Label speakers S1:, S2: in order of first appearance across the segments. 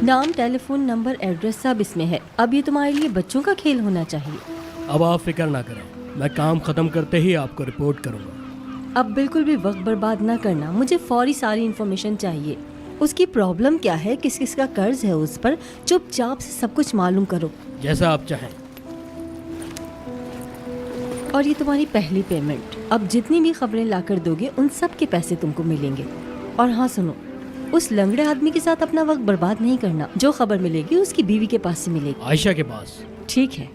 S1: नाम, telephone number, address सब इसमें है। अब ये तुम्हारे लिए बच्चों का खेल होना चाहिए।
S2: अब आप फिक्र ना करें, मैं काम खत्म करते ही आपको रिपोर्ट करूंगा।
S1: अब बिल्कुल भी वक्त बर्बाद ना करना, मुझे फौरी सारी इन्फॉर्मेशन चाहिए। उसकी प्रॉब्लम क्या है, किस किस का कर्ज है उस पर, चुपचाप से सब कुछ मालूम करो।
S2: जैसा आप चाहें।
S1: और ये तुम्हारी पहली पेमेंट। अब जितनी भी खबरें लाकर दोगे उन सब के पैसे तुमको मिलेंगे। और हाँ सुनो, उस लंगड़े आदमी के साथ अपना वक्त बर्बाद नहीं करना। जो खबर मिलेगी उसकी बीवी के पास से मिलेगी।
S2: आयशा के पास।
S1: ठीक है।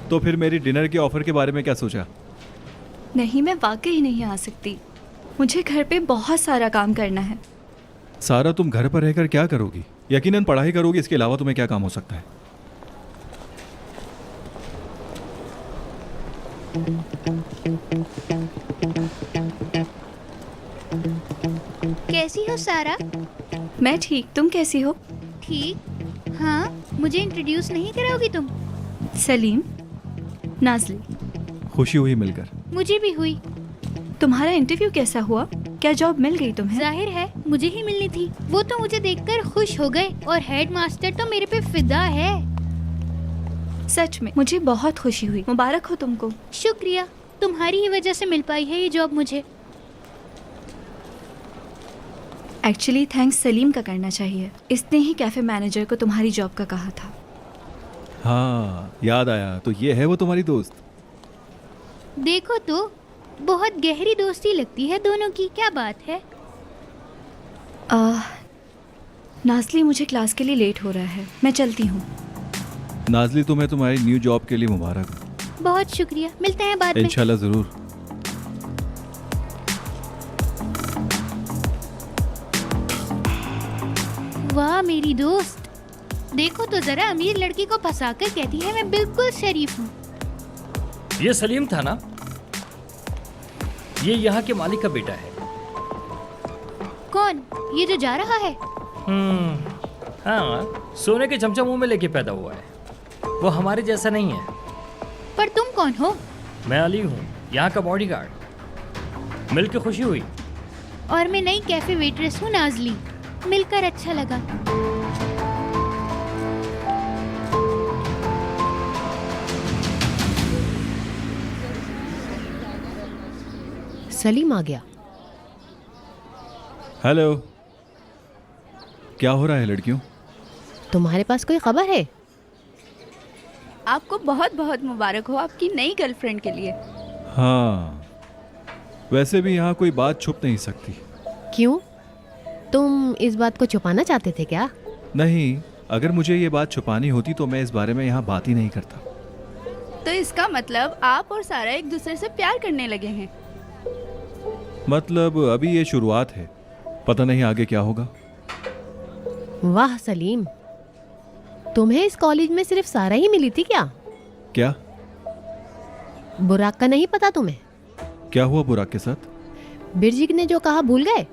S3: तो फिर मेरी डिनर के ऑफर के बारे में क्या सोचा?
S4: नहीं, मैं वाकई नहीं आ सकती। मुझे घर पे बहुत सारा काम करना है।
S3: सारा, तुम घर पर रहकर क्या करोगी? यकीनन पढ़ाई करोगी, इसके अलावा तुम्हें क्या काम हो सकता है?
S5: कैसी हो सारा?
S4: मैं ठीक, तुम कैसी हो?
S5: ठीक। हाँ, मुझे इंट्रोड्यूस नहीं कराओगी तुम?
S4: सलीम, नाज़ली।
S3: खुशी हुई मिलकर।
S5: मुझे भी हुई।
S4: तुम्हारा इंटरव्यू कैसा हुआ? क्या जॉब मिल गई तुम्हें?
S5: जाहिर है मुझे ही मिलनी थी। वो तो मुझे देखकर खुश हो गए और हेड मास्टर तो मेरे पे फिदा है।
S4: सच में मुझे बहुत खुशी हुई। मुबारक हो तुमको।
S5: शुक्रिया, तुम्हारी ही वजह से मिल पाई है ये जॉब मुझे।
S4: एक्चुअली थैंक्स सलीम का करना चाहिए। इसने ही कैफे मैनेजर को तुम्हारी जॉब का कहा था।
S3: हाँ, याद आया। तो ये है वो तुम्हारी दोस्त?
S5: देखो तो, बहुत गहरी दोस्ती लगती है दोनों की। क्या बात है?
S4: नाज़ली, मुझे क्लास के लिए लेट हो रहा है, मैं चलती हूँ।
S3: नाज़ली, तुम्हें तुम्हारी न्यू जॉब के लिए मुबारक।
S5: बहुत शुक्रिया, मिलते हैं बाद में।
S3: इंशाल्लाह जरूर।
S5: वाह मेरी दोस्त, देखो तो जरा, अमीर लड़की को फंसाकर कहती है मैं बिल्कुल शरीफ हूँ।
S6: ये सलीम था ना? ये यहाँ के मालिक का बेटा है।
S5: कौन? ये जो जा रहा है?
S6: हाँ, सोने के चमचा मुंह में लेके पैदा हुआ है। वो हमारे जैसा नहीं है।
S5: पर तुम कौन हो?
S6: मैं अली हूँ, यहाँ का बॉडीगार्ड। मिलकर खुशी हुई।
S5: और मैं नई कैफे वेट्रेस हूँ नाज़ली। मिलकर अच्छा लगा।
S7: सलीम आ गया।
S3: हेलो। क्या हो रहा है लड़कियों?
S7: तुम्हारे पास कोई खबर है?
S4: आपको बहुत बहुत मुबारक हो आपकी नई गर्लफ्रेंड के लिए।
S3: हाँ, वैसे भी यहाँ कोई बात छुप नहीं सकती।
S7: क्यों? तुम इस बात को छुपाना चाहते थे क्या?
S3: नहीं, अगर मुझे ये बात छुपानी होती तो मैं इस बारे में यहाँ बात ही नहीं करता।
S4: तो इसका मतलब आप और सारा एक दूसरे से प्यार करने लगे हैं?
S3: मतलब अभी ये शुरुआत है, पता नहीं आगे क्या होगा।
S7: वाह सलीम, तुम्हें इस कॉलेज में सिर्फ सारा ही मिली थी क्या?
S3: क्या?
S7: बुराक का नहीं पता तुम्हें?
S3: क्या हुआ बुराक के साथ?
S7: बिरजिक ने जो कहा भूल गए?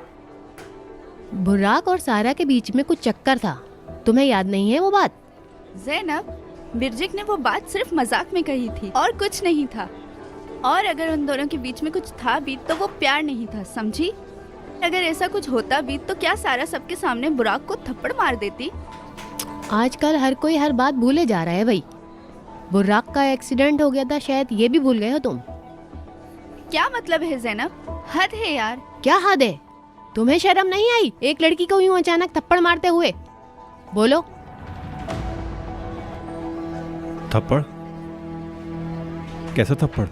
S7: बुराक और सारा के बीच में कुछ चक्कर था, तुम्हें याद नहीं है वो बात?
S4: ज़ैनब, बिरजिक ने वो बात सिर्फ मजाक में कही थी और कुछ नहीं था। और अगर उन दोनों के बीच में कुछ था भी तो वो प्यार नहीं था, समझी? अगर ऐसा कुछ होता भी तो क्या सारा सबके सामने बुराक को थप्पड़ मार देती?
S7: आजकल हर कोई हर बात भूले जा रहा है भाई। बुराक का एक्सीडेंट हो गया था, शायद ये भी भूल गए हो तुम।
S4: क्या मतलब है ज़ैनब? हद है यार।
S7: क्या हद है? तुम्हें शर्म नहीं आई एक लड़की को यूं अचानक थप्पड़ मारते हुए? बोलो।
S3: थप्पड़? कैसा थप्पड़?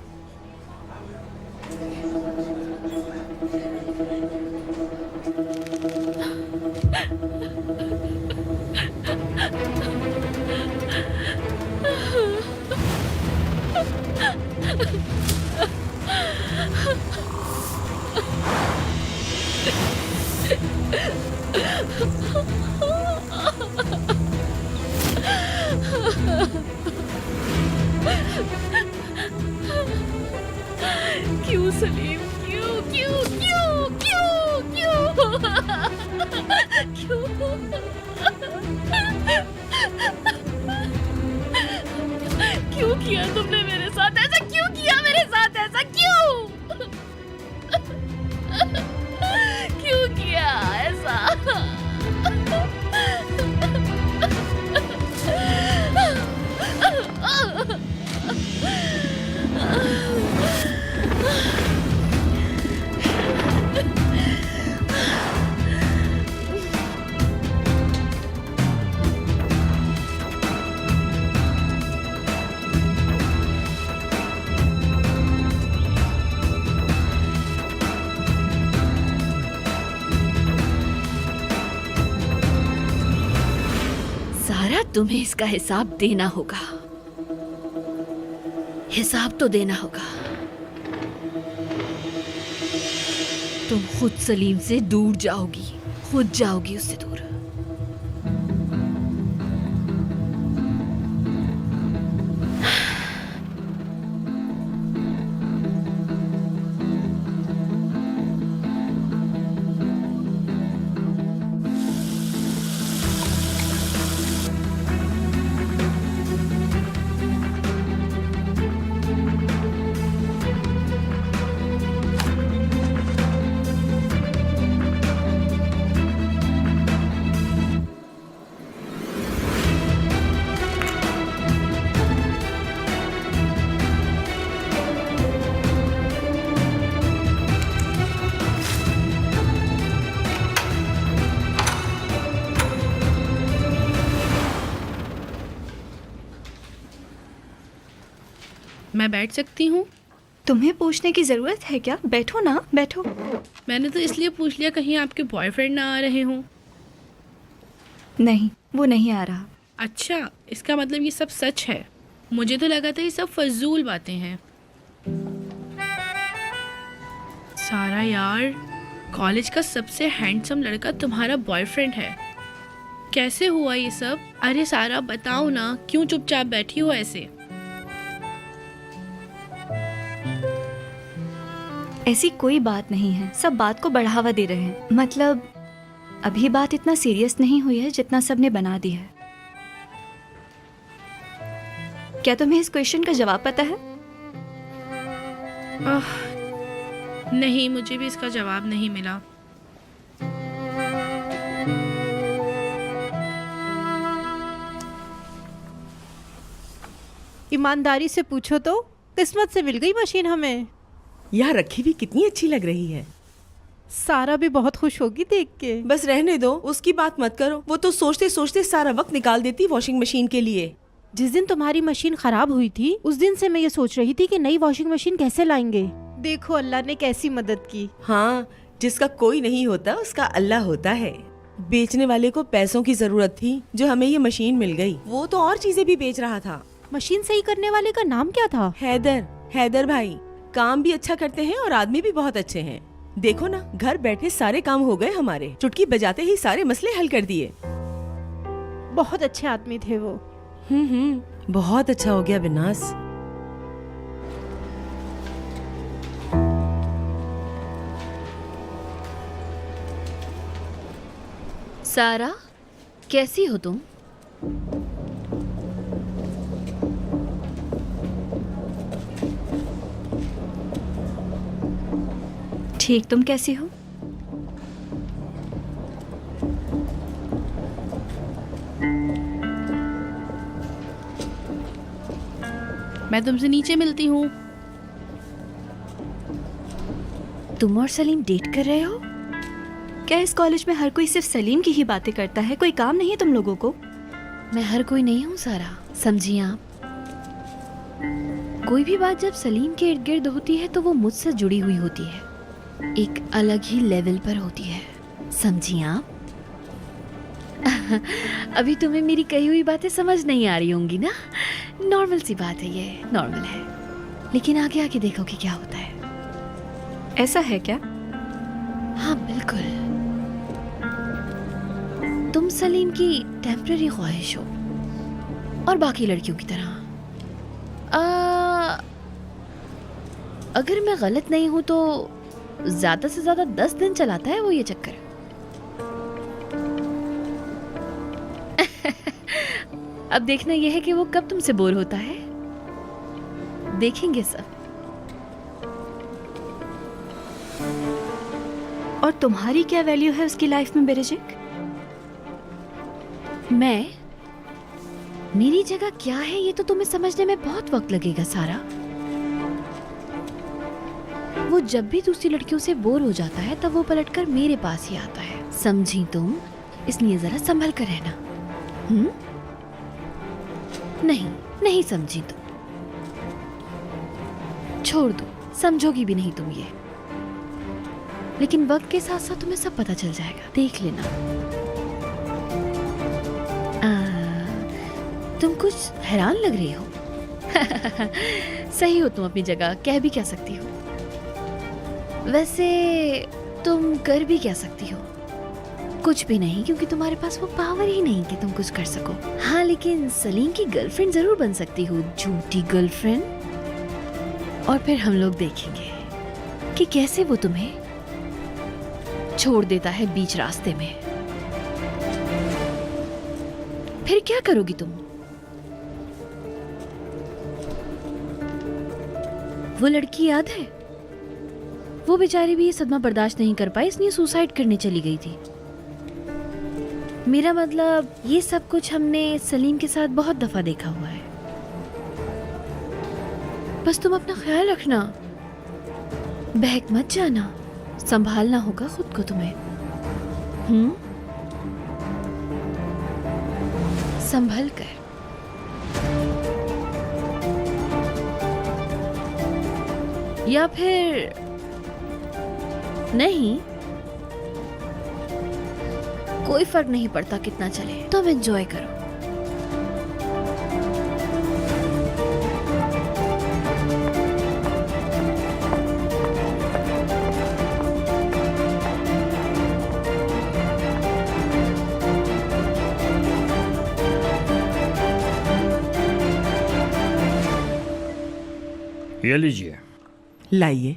S4: क्यों सलीम, क्यों क्यों क्यों क्यों क्यों क्यों? क्यों किया तुमने मेरे साथ ऐसा? क्यों किया मेरे साथ ऐसा? क्यों क्यों किया ऐसा? तुम्हें इसका हिसाब देना होगा, हिसाब तो देना होगा। तुम खुद सलीम से दूर जाओगी, खुद जाओगी उससे दूर।
S5: मैं बैठ सकती हूँ?
S4: तुम्हें पूछने की जरूरत है क्या? बैठो ना, बैठो।
S5: मैंने तो इसलिए पूछ लिया कहीं आपके बॉयफ्रेंड ना आ रहे हों।
S4: नहीं, वो नहीं आ रहा।
S5: अच्छा, इसका मतलब ये सब सच है। मुझे तो लगा था ये सब फजूल बातें हैं। सारा यार, कॉलेज का सबसे हैंडसम लड़का तुम्हारा बॉयफ्रेंड है। कैसे हुआ ये सब? अरे सारा बताओ ना, क्यों चुपचाप बैठी हो ऐसे?
S4: ऐसी कोई बात नहीं है, सब बात को बढ़ावा दे रहे हैं। मतलब अभी बात इतना सीरियस नहीं हुई है जितना सबने बना दी है। क्या तुम्हें इस क्वेश्चन का जवाब पता है?
S5: नहीं, मुझे भी इसका जवाब नहीं मिला।
S8: ईमानदारी से पूछो तो किस्मत से मिल गई मशीन हमें।
S9: यहाँ रखी भी कितनी अच्छी लग रही है।
S8: सारा भी बहुत खुश होगी देख के।
S9: बस रहने दो, उसकी बात मत करो। वो तो सोचते सोचते सारा वक्त निकाल देती वॉशिंग मशीन के लिए।
S8: जिस दिन तुम्हारी मशीन खराब हुई थी उस दिन से मैं ये सोच रही थी कि नई वॉशिंग मशीन कैसे लाएंगे। देखो अल्लाह ने कैसी मदद की।
S9: हाँ, जिसका कोई नहीं होता उसका अल्लाह होता है। बेचने वाले को पैसों की जरूरत थी, जो हमें ये मशीन मिल गई। वो तो और चीजें भी बेच रहा था।
S8: मशीन सही करने वाले का नाम क्या था?
S9: हैदर भाई। काम भी अच्छा करते हैं और आदमी भी बहुत अच्छे हैं। देखो ना, घर बैठे सारे काम हो गए हमारे। चुटकी बजाते ही सारे मसले हल कर दिए।
S8: बहुत अच्छे आदमी थे वो।
S9: बहुत अच्छा हो गया विनाश।
S4: सारा, कैसी हो तुम? ठीक, तुम कैसी हो?
S5: मैं तुमसे नीचे मिलती हूँ।
S4: तुम और सलीम डेट कर रहे हो? क्या इस कॉलेज में हर कोई सिर्फ सलीम की ही बातें करता है? कोई काम नहीं है तुम लोगों को? मैं हर कोई नहीं हूँ सारा, समझिए आप। कोई भी बात जब सलीम के इर्द गिर्द होती है तो वो मुझसे जुड़ी हुई होती है, एक अलग ही लेवल पर होती है, समझिए आप। अभी तुम्हें मेरी कही हुई बातें समझ नहीं आ रही होंगी ना? नॉर्मल सी बात है, ये नॉर्मल है। लेकिन आगे आके देखो कि क्या होता है। ऐसा है क्या? हाँ बिल्कुल। तुम सलीम की टेम्पररी ख्वाहिश हो और बाकी लड़कियों की तरह। अगर मैं गलत नहीं हूं तो ज्यादा से ज्यादा 10 दिन चलाता है वो ये चक्कर। अब देखना यह है कि वो कब तुमसे बोर होता है। देखेंगे सब। और तुम्हारी क्या वैल्यू है उसकी लाइफ में बेरिजिक? मेरी जगह क्या है ये तो तुम्हें समझने में बहुत वक्त लगेगा सारा। वो जब भी दूसरी लड़कियों से बोर हो जाता है तब वो पलटकर मेरे पास ही आता है, समझी तुम? इसलिए जरा संभल कर रहना। नहीं समझी तुम। छोड़ दो, समझोगी भी नहीं तुम ये। लेकिन वक्त के साथ साथ तुम्हें सब पता चल जाएगा, देख लेना।
S5: कुछ हैरान लग रही हो। सही हो तुम अपनी जगह, कह भी क्या सकती हो। वैसे तुम कर भी क्या सकती हो? कुछ भी नहीं, क्योंकि तुम्हारे पास वो पावर ही नहीं कि तुम कुछ कर सको। हाँ, लेकिन सलीम की गर्लफ्रेंड जरूर बन सकती हो, झूठी गर्लफ्रेंड। और फिर हम लोग देखेंगे कि कैसे वो तुम्हें छोड़ देता है बीच रास्ते में। फिर क्या करोगी तुम? वो लड़की याद है? वो बेचारी भी ये सदमा बर्दाश्त नहीं कर पाई, इसलिए सुसाइड करने चली गई थी। मेरा मतलब ये सब कुछ हमने सलीम के साथ बहुत दफा देखा हुआ है। बस तुम अपना ख्याल रखना, बहक मत जाना, संभालना होगा खुद को तुम्हें। संभल कर। या फिर नहीं, कोई फर्क नहीं पड़ता कितना चले, तुम एंजॉय करो।
S6: ये लीजिए।
S9: लाइए।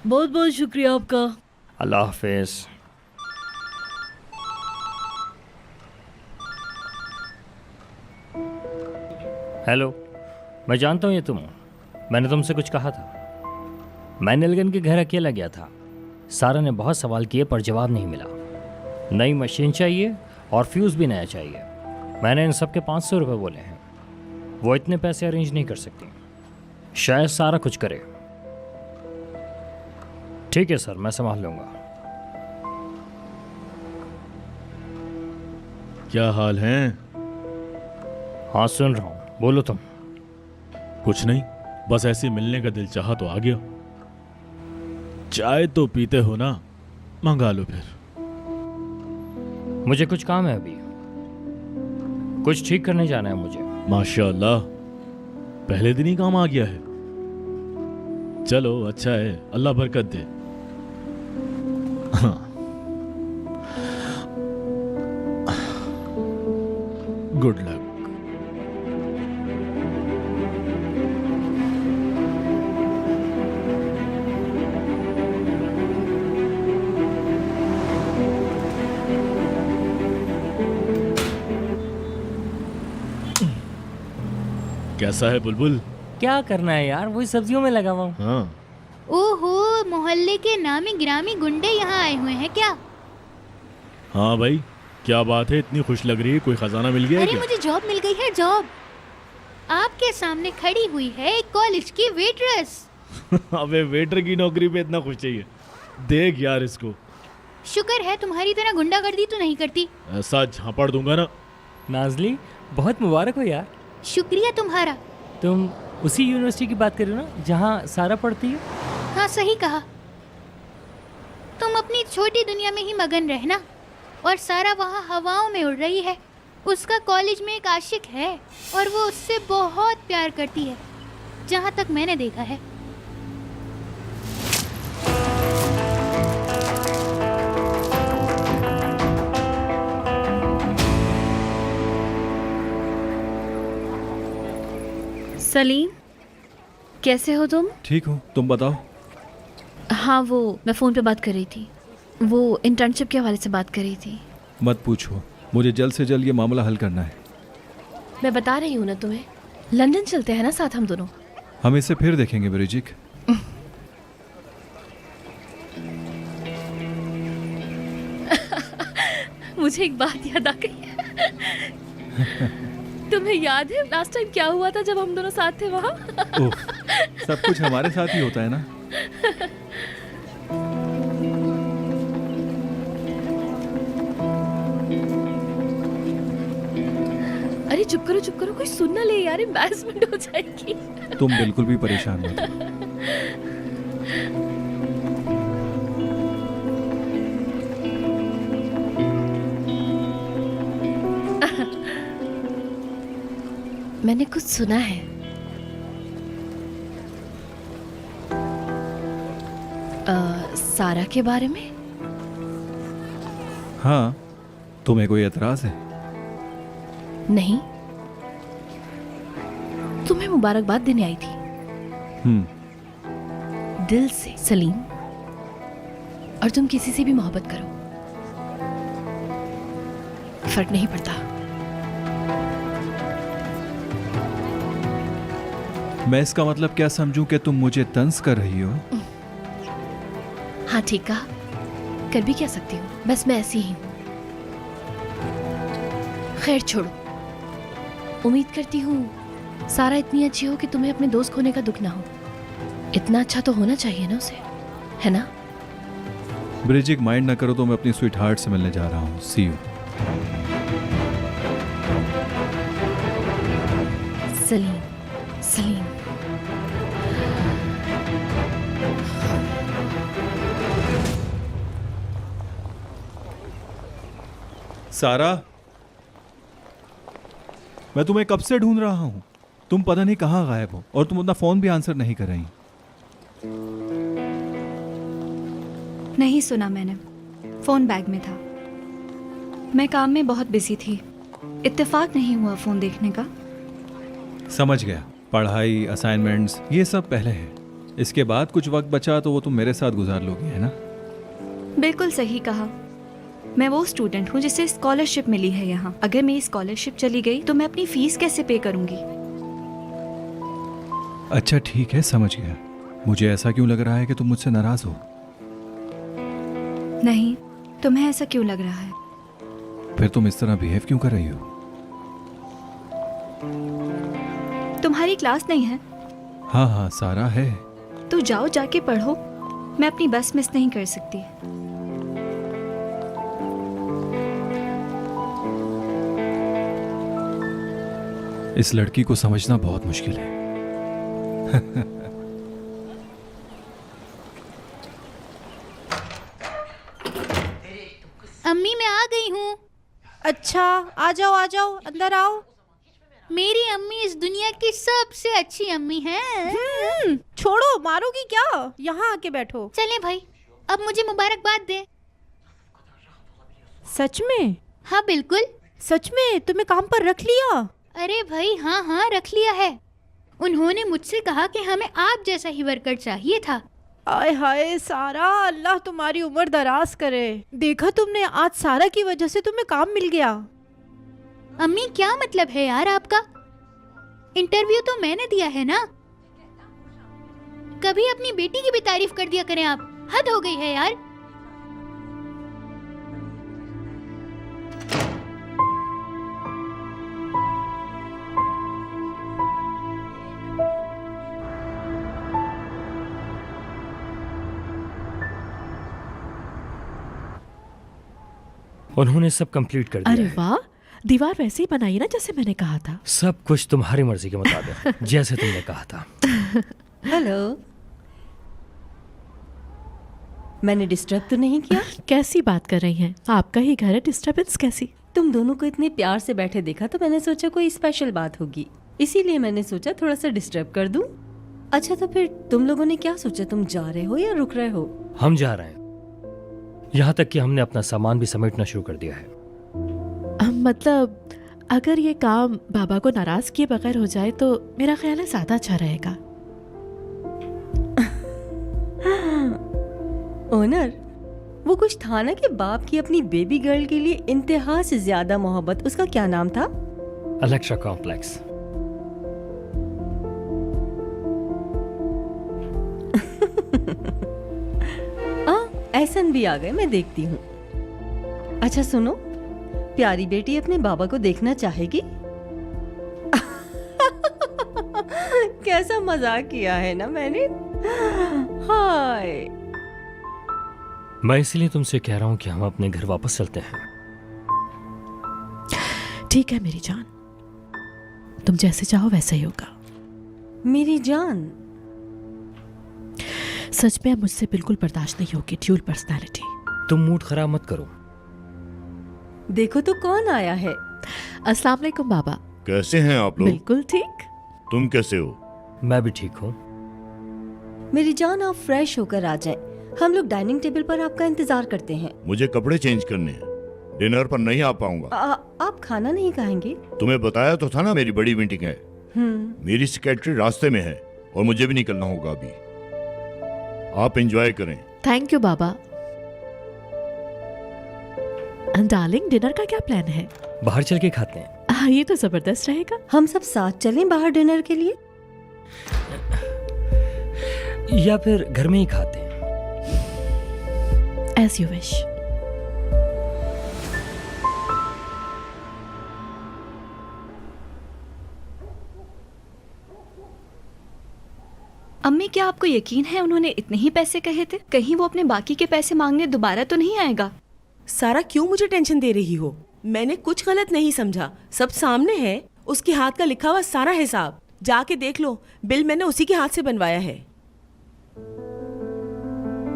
S1: बहुत बहुत शुक्रिया आपका।
S6: अल्लाह हाफिज। हेलो, मैं जानता हूँ ये तुम हो। मैंने तुमसे कुछ कहा था। मैं नीलगन के घर अकेला गया था। सारा ने बहुत सवाल किए पर जवाब नहीं मिला। नई मशीन चाहिए और फ्यूज़ भी नया चाहिए। मैंने इन सब के 500 रुपये बोले हैं। वो इतने पैसे अरेंज नहीं कर सकती। शायद सारा कुछ करे। ठीक है सर, मैं संभाल लूँगा।
S10: क्या हाल है?
S6: हाँ सुन रहा हूँ, बोलो तुम।
S10: कुछ नहीं, बस ऐसे मिलने का दिल चाहा तो आ गया। चाय तो पीते हो ना, मंगा लो फिर।
S6: मुझे कुछ काम है अभी, कुछ ठीक करने जाना है मुझे।
S10: माशाअल्लाह, पहले दिन ही काम आ गया है। चलो अच्छा है, अल्लाह बरकत दे। हाँ। Good luck. कैसा है बुलबुल?
S6: क्या करना है यार, वही सब्जियों में लगा हुआ हूँ।
S10: हाँ।
S11: ओहो, मोहल्ले के नामी गिरामी गुंडे यहाँ आए हुए हैं क्या?
S10: हाँ भाई, क्या बात है, इतनी खुश लग रही है? कोई खजाना मिल गया है
S11: अरे
S10: क्या?
S11: मुझे जॉब मिल गई है, जॉब। आपके सामने खड़ी हुई है एक कॉलेज की वेटरेस।
S10: अबे वेटर की नौकरी पे इतना खुश चाहिए? देख यार इसको।
S11: शुक्र है तुम्हारी तरह गुंडागर्दी तो नहीं करती।
S10: ऐसा झापड़ दूंगा ना।
S6: नाजली, बहुत मुबारक हो यार।
S11: शुक्रिया तुम्हारा।
S6: तुम उसी यूनिवर्सिटी की बात कर रहे हो ना जहाँ सारा पढ़ती है?
S11: हाँ सही कहा। तुम अपनी छोटी दुनिया में ही मगन रहना, और सारा वहाँ हवाओं में उड़ रही है। उसका कॉलेज में एक आशिक है और वो उससे बहुत प्यार करती है, जहाँ तक मैंने देखा है।
S5: सलीम, कैसे हो तुम?
S3: ठीक हूँ, तुम बताओ।
S5: हाँ, वो मैं फ़ोन पे बात कर रही थी। वो इंटर्नशिप के हवाले से बात कर रही थी।
S3: मत पूछो, मुझे जल्द से जल्द ये मामला हल करना है।
S5: मैं बता रही हूँ ना तुम्हें, लंदन चलते हैं ना साथ हम दोनों।
S3: हम इसे फिर देखेंगे ब्रिजिक।
S5: मुझे एक बात याद आ गई। तुम्हें याद है लास्ट टाइम क्या हुआ था जब हम दोनों साथ थे वहाँ?
S3: ओह, सब कुछ हमारे साथ ही होता है ना।
S5: अरे चुप करो, कोई सुन ना ले यार, एम्बैरेसमेंट हो जाएगी।
S3: तुम बिल्कुल भी परेशान मत हो।
S5: मैंने कुछ सुना है। सारा के बारे में?
S3: हाँ, तुम्हें कोई एतराज है?
S5: नहीं, तुम्हें मुबारकबाद देने आई थी दिल से सलीम। और तुम किसी से भी मोहब्बत करो, फर्क नहीं पड़ता।
S3: मैं इसका मतलब क्या समझूं कि तुम मुझे तंज कर रही हो?
S5: हाँ ठीक कहा, कर भी क्या सकती हूँ, बस मैं ऐसी ही हूँ। खैर छोड़ो, उम्मीद करती हूँ सारा इतनी अच्छी हो कि तुम्हें अपने दोस्त खोने का दुख ना हो। इतना अच्छा तो होना चाहिए ना उसे, है ना?
S3: ब्रिजिक, माइंड ना करो तो मैं अपनी स्वीट हार्ट से मिलने जा रहा हूँ। सी यू।
S5: सलीम, सलीम।
S3: सारा, मैं तुम्हें कब से ढूंढ रहा हूं। तुम पता नहीं कहां गायब हो और तुम अपना फोन भी आंसर नहीं कर रही।
S4: नहीं सुना मैंने, फोन बैग में था। मैं काम में बहुत बिजी थी, इत्तेफाक नहीं हुआ फोन देखने का।
S3: समझ गया, पढ़ाई, असाइनमेंट्स, ये सब पहले है। इसके बाद कुछ वक्त बचा तो वो तुम मेरे साथ गुजार लोगी, है ना?
S4: बिल्कुल सही कहा। मैं वो स्टूडेंट हूँ जिसे स्कॉलरशिप मिली है यहाँ। अगर मेरी स्कॉलरशिप चली गई तो मैं अपनी फीस कैसे पे करूंगी?
S3: अच्छा ठीक है, समझ गया। मुझे ऐसा क्यों लग रहा है कि तुम मुझसे नाराज हो?
S4: नहीं, तुम्हें ऐसा क्यों लग रहा है?
S3: फिर तुम इस तरह बिहेव क्यों कर रही हो?
S4: तुम्हारी क्लास नहीं है?
S3: हाँ हाँ, सारा है।
S4: तो जाओ, जाके पढ़ो। मैं अपनी बस मिस नहीं कर सकती।
S3: इस लड़की को समझना बहुत मुश्किल है।
S11: अम्मी मैं आ गई हूँ।
S8: अच्छा, आ जाओ आ जाओ, अंदर आओ।
S11: मेरी अम्मी इस दुनिया की सबसे अच्छी अम्मी है।
S8: छोड़ो, मारोगी क्या? यहाँ आके बैठो।
S11: चले भाई, अब मुझे मुबारकबाद दे।
S8: सच में?
S11: हाँ बिल्कुल।
S8: सच में तुम्हें काम पर रख लिया?
S11: अरे भाई हाँ हाँ, रख लिया है। उन्होंने मुझसे कहा कि हमें आप जैसा ही वर्कर चाहिए था।
S8: आय हाय सारा, अल्लाह तुम्हारी उम्र दराज करे। देखा तुमने, आज सारा की वजह से तुम्हें काम मिल गया।
S11: अम्मी क्या मतलब है यार आपका? इंटरव्यू तो मैंने दिया है ना। कभी अपनी बेटी की भी तारीफ कर दिया करें आप, हद हो गई है यार।
S6: उन्होंने सब कंप्लीट कर दिया।
S12: अरे
S6: है।
S12: वाह, दीवार वैसे ही बनाई ना जैसे मैंने कहा था।
S6: सब कुछ तुम्हारी मर्जी के मुताबिक, जैसे तुमने कहा था।
S1: हेलो, मैंने डिस्टर्ब तो नहीं किया?
S12: कैसी बात कर रही हैं? आपका ही घर है, डिस्टर्बेंस कैसी?
S1: तुम दोनों को इतने प्यार से बैठे देखा तो मैंने सोचा कोई स्पेशल बात होगी, इसीलिए मैंने सोचा थोड़ा सा डिस्टर्ब कर दूं। अच्छा तो फिर तुम लोगों ने क्या सोचा, तुम जा रहे हो या रुक रहे हो?
S6: हम जा रहे हैं, यहाँ तक कि हमने अपना सामान भी समेटना शुरू कर दिया है।
S12: मतलब अगर ये काम बाबा को नाराज किए बगैर हो जाए तो मेरा ख्याल है ज्यादा अच्छा रहेगा।
S1: ओनर, वो कुछ था ना कि बाप की अपनी बेबी गर्ल के लिए इंतहा से ज्यादा मोहब्बत, उसका क्या नाम था?
S6: Alexa complex.
S1: एहसन भी आ गए, मैं देखती हूँ। अच्छा सुनो, प्यारी बेटी अपने बाबा को देखना चाहेगी? कैसा मजाक किया है ना मैंने। हाय,
S6: मैं इसलिए तुमसे कह रहा हूँ कि हम अपने घर वापस चलते हैं।
S12: ठीक है मेरी जान, तुम जैसे चाहो वैसा ही होगा।
S1: मेरी जान,
S12: सच में अब मुझसे बिल्कुल बर्दाश्त नहीं होगी ड्यूल पर्सनालिटी।
S6: तुम मूड खराब मत करो।
S1: देखो तो कौन आया है।
S12: अस्सलाम वालेकुम बाबा,
S13: कैसे हैं आप लोग?
S12: बिल्कुल ठीक।
S13: तुम कैसे हो?
S6: मैं भी ठीक हूँ।
S1: मेरी जान, आप फ्रेश होकर आ जाएं। हम लोग डाइनिंग टेबल पर आपका इंतजार करते हैं।
S13: मुझे कपड़े चेंज करने हैं, डिनर पर नहीं आ पाऊंगा।
S1: आप खाना नहीं खाएंगे?
S13: तुम्हें बताया तो था ना मेरी बड़ी मीटिंग है। मेरी सेक्रेटरी रास्ते में है और मुझे भी निकलना होगा अभी। आप एंजॉय करें।
S12: Thank you Baba. Darling, dinner का क्या प्लान है?
S6: बाहर चल के खाते हैं।
S12: ये तो जबरदस्त रहेगा।
S1: हम सब साथ चलें बाहर डिनर के लिए,
S6: या फिर घर में ही खाते हैं?
S12: As you wish.
S4: अम्मी, क्या आपको यकीन है उन्होंने इतने ही पैसे कहे थे? कहीं वो अपने बाकी के पैसे मांगने दोबारा तो नहीं आएगा?
S9: सारा, क्यों मुझे टेंशन दे रही हो? मैंने कुछ गलत नहीं समझा, सब सामने है। उसके हाथ का लिखा हुआ सारा हिसाब जाके देख लो। बिल मैंने उसी के हाथ से बनवाया है।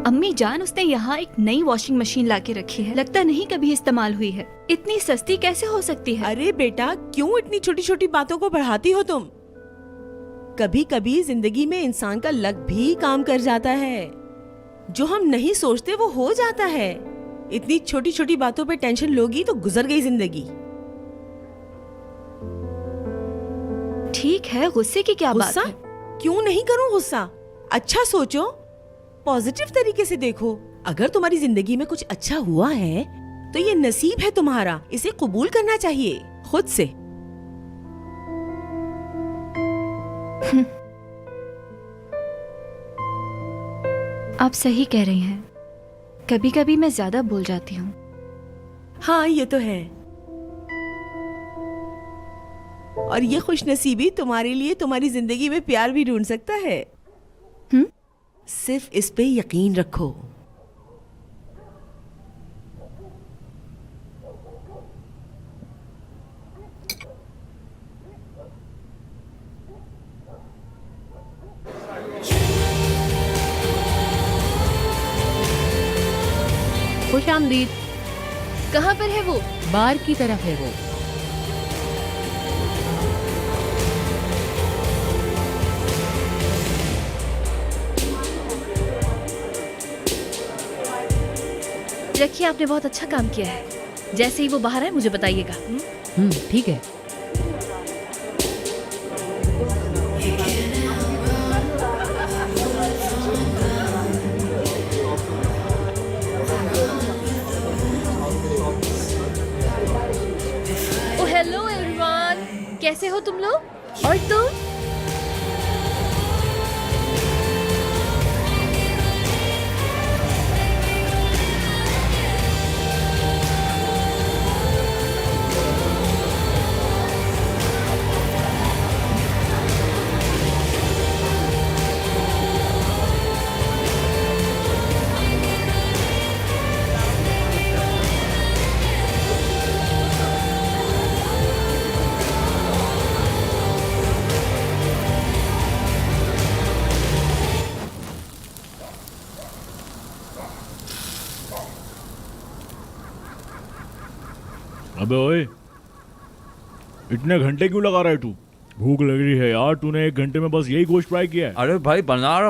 S4: अम्मी जान, उसने यहाँ एक नई वॉशिंग मशीन लाके रखी है, लगता नहीं कभी इस्तेमाल हुई है। इतनी सस्ती कैसे हो सकती है?
S9: अरे बेटा, क्यों इतनी छोटी छोटी बातों को बढ़ाती हो तुम? कभी कभी जिंदगी में इंसान का लक भी काम कर जाता है। जो हम नहीं सोचते वो हो जाता है। इतनी छोटी छोटी बातों पे टेंशन लोगी तो गुजर गई जिंदगी।
S4: ठीक है, गुस्से की क्या बात है?
S9: क्यों नहीं करूं गुस्सा? अच्छा सोचो, पॉजिटिव तरीके से देखो। अगर तुम्हारी जिंदगी में कुछ अच्छा हुआ है तो ये नसीब है तुम्हारा, इसे कबूल करना चाहिए खुद से।
S4: आप सही कह रही हैं। कभी कभी मैं ज्यादा बोल जाती हूँ।
S9: हाँ, ये तो है। और ये खुशनसीबी तुम्हारे लिए तुम्हारी जिंदगी में प्यार भी ढूंढ सकता है। सिर्फ इस पे यकीन रखो।
S7: खुश आमदीद।
S5: कहाँ पर है वो?
S7: बार की तरफ है वो।
S5: रखिए, आपने बहुत अच्छा काम किया है। जैसे ही वो बाहर आए मुझे बताइएगा।
S7: ठीक है।
S5: हेलो एवरीवन, कैसे हो तुम लोग? और तुम?
S10: अबे ओए, इतने घंटे क्यों लगा रहा है तू? भूख लग रही है यार। तूने 1 घंटे में बस यही गोश्त फ्राई किया है?
S14: अरे भाई, बना रहा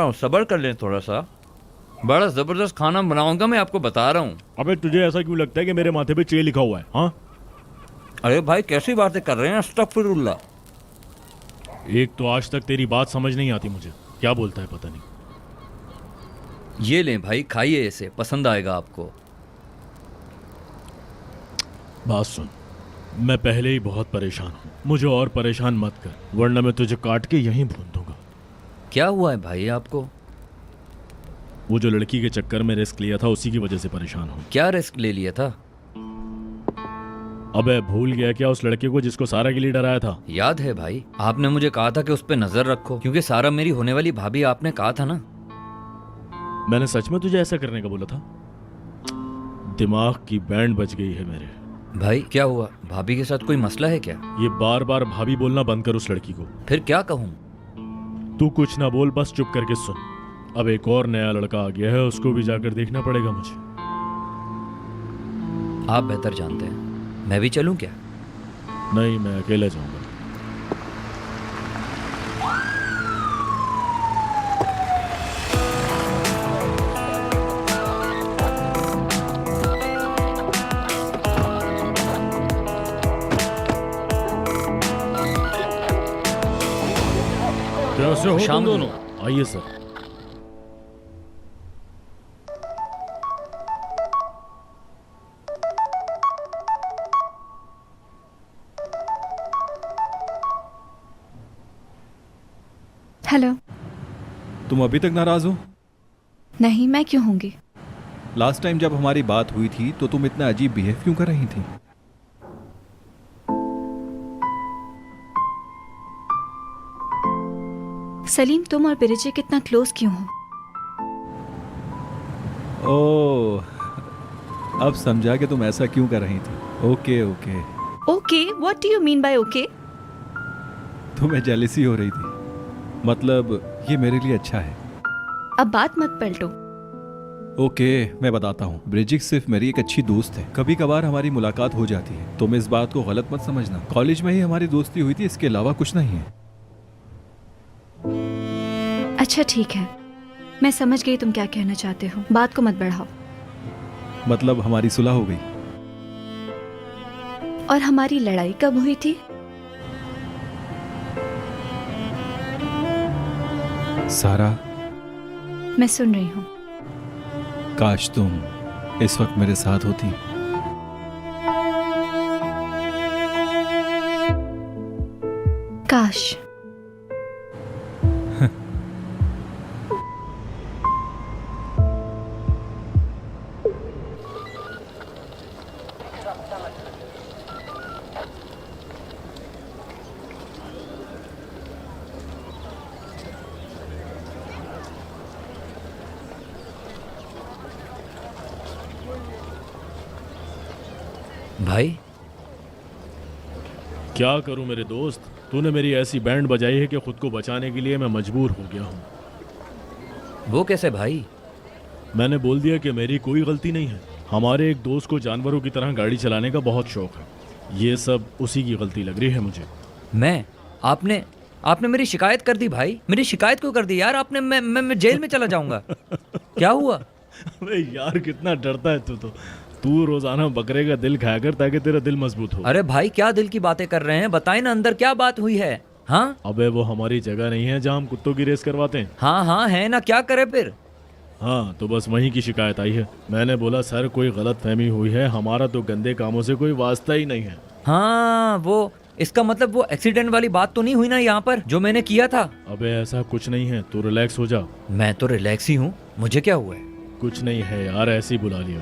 S14: हूँ, सब्र कर लें थोड़ा सा। बड़ा जबरदस्त खाना बनाऊंगा मैं, आपको बता रहा हूँ।
S10: अबे तुझे ऐसा क्यों लगता है कि मेरे माथे पे चे लिखा हुआ है? हाँ,
S14: अरे भाई कैसी बातें कर रहे हैं, अस्तगफिरुल्लाह।
S10: एक तो आज तक तेरी बात समझ नहीं आती मुझे, क्या बोलता है पता नहीं।
S14: ये लें भाई, खाइए इसे, पसंद आएगा आपको।
S10: बात सुन, मैं पहले ही बहुत परेशान हूँ, मुझे और परेशान मत कर, वरना मैं तुझे काट के यहीं भून दूंगा।
S14: क्या हुआ है भाई आपको?
S10: वो जो लड़की के चक्कर में रिस्क लिया था उसी की वजह से परेशान हूँ।
S14: क्या रिस्क ले लिया था?
S10: अबे भूल गया क्या उस लड़के को जिसको सारा के लिए डराया था?
S14: याद है भाई, आपने मुझे कहा था कि उस पर नजर रखो, क्योंकि सारा मेरी होने वाली भाभी, आपने कहा था ना।
S10: मैंने सच में तुझे ऐसा करने का बोला था? दिमाग की बैंड बज गई है मेरे।
S14: भाई क्या हुआ? भाभी के साथ कोई मसला है क्या?
S10: ये बार बार भाभी बोलना बंद कर उस लड़की को।
S14: फिर क्या कहूँ?
S10: तू कुछ ना बोल, बस चुप करके सुन। अब एक और नया लड़का आ गया है, उसको भी जाकर देखना पड़ेगा मुझे।
S14: आप बेहतर जानते हैं, मैं भी चलूं क्या?
S10: नहीं, मैं अकेले जाऊंगा। कैसे हो तुम दोनों? आइए सर।
S4: हेलो।
S3: तुम अभी तक नाराज हो?
S4: नहीं, मैं क्यों होंगी?
S3: लास्ट टाइम जब हमारी बात हुई थी तो तुम इतना अजीब बिहेव क्यों कर रही थी?
S4: सलीम, तुम और बिरिजे कितना क्लोज क्यों हो?
S3: ओह, अब समझा कि तुम ऐसा क्यों कर रही थी। Okay okay.
S4: Okay, what do you mean by okay?
S3: तुम्हें जेलिसी हो रही थी, मतलब ये मेरे लिए अच्छा है।
S4: अब बात मत पलटो।
S3: ओके, मैं बताता हूँ। ब्रिजिक सिर्फ मेरी एक अच्छी दोस्त है। कभी कभार हमारी मुलाकात हो जाती है। तुम इस बात को गलत मत समझना। कॉलेज में ही हमारी दोस्ती हुई थी, इसके अलावा कुछ नहीं है।
S4: अच्छा ठीक है, मैं समझ गई तुम क्या कहना चाहते हो। बात को मत बढ़ाओ।
S3: मतलब हमारी सुलह हो गई।
S4: और हमारी लड़ाई कब हुई थी?
S3: सारा,
S4: मैं सुन रही हूँ।
S3: काश तुम इस वक्त मेरे साथ होती।
S4: काश।
S14: भाई
S10: क्या करूं मेरे दोस्त, तूने मेरी ऐसी बैंड बजाई है कि खुद को बचाने के लिए मैं मजबूर हो गया हूं।
S14: वो कैसे भाई?
S10: मैंने बोल दिया कि मेरी कोई गलती नहीं है। हमारे एक दोस्त को जानवरों की तरह गाड़ी चलाने का बहुत शौक है। ये सब उसी की गलती लग रही है मुझे।
S14: आपने मेरी शिकायत कर दी भाई। मेरी शिकायत क्यों कर दी यार आपने? मैं जेल में चला जाऊंगा। क्या हुआ?
S10: अरे यार कितना डरता है तू रोजाना बकरे का दिल खाया कर ताकि तेरा दिल मजबूत हो।
S14: अरे भाई क्या दिल की बातें कर रहे हैं? बताएं ना, अंदर क्या बात हुई है? हाँ
S10: अबे वो हमारी जगह नहीं है जहाँ हम कुत्तों की रेस करवाते हैं।
S14: हाँ है ना, क्या करे फिर?
S10: हाँ तो बस वहीं की शिकायत आई है। मैंने बोला सर कोई गलत फहमी हुई है, हमारा तो गंदे कामों से कोई वास्ता ही नहीं है।
S14: हाँ वो इसका मतलब वो एक्सीडेंट वाली बात तो नहीं हुई ना यहाँ पर जो मैंने किया था?
S10: अबे ऐसा कुछ नहीं है, तू रिलैक्स हो जा।
S14: मैं तो रिलैक्स ही हूँ, मुझे क्या हुआ है?
S10: कुछ नहीं है यार, ऐसे ही बुला लिया,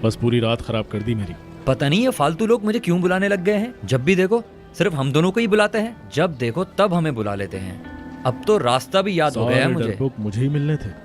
S10: बस पूरी रात खराब कर दी मेरी।
S14: पता नहीं ये फालतू लोग मुझे क्यों बुलाने लग गए हैं। जब भी देखो सिर्फ हम दोनों को ही बुलाते हैं, जब देखो तब हमें बुला लेते हैं। अब तो रास्ता भी याद हो गया है मुझे।
S10: डरपोक मुझे ही मिलने थे।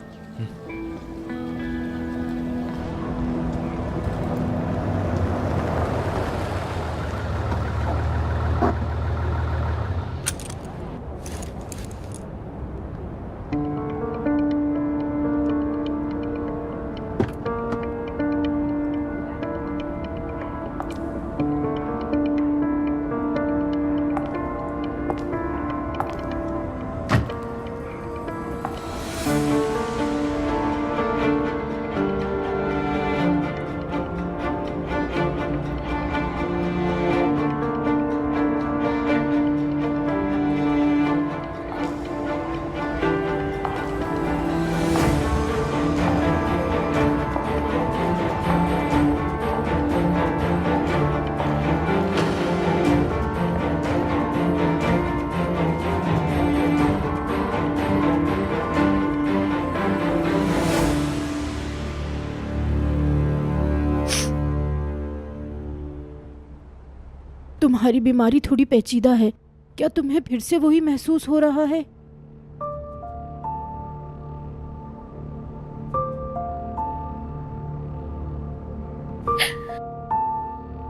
S8: तुम्हारी बीमारी थोड़ी पेचीदा है। क्या तुम्हें फिर से वही महसूस हो रहा है?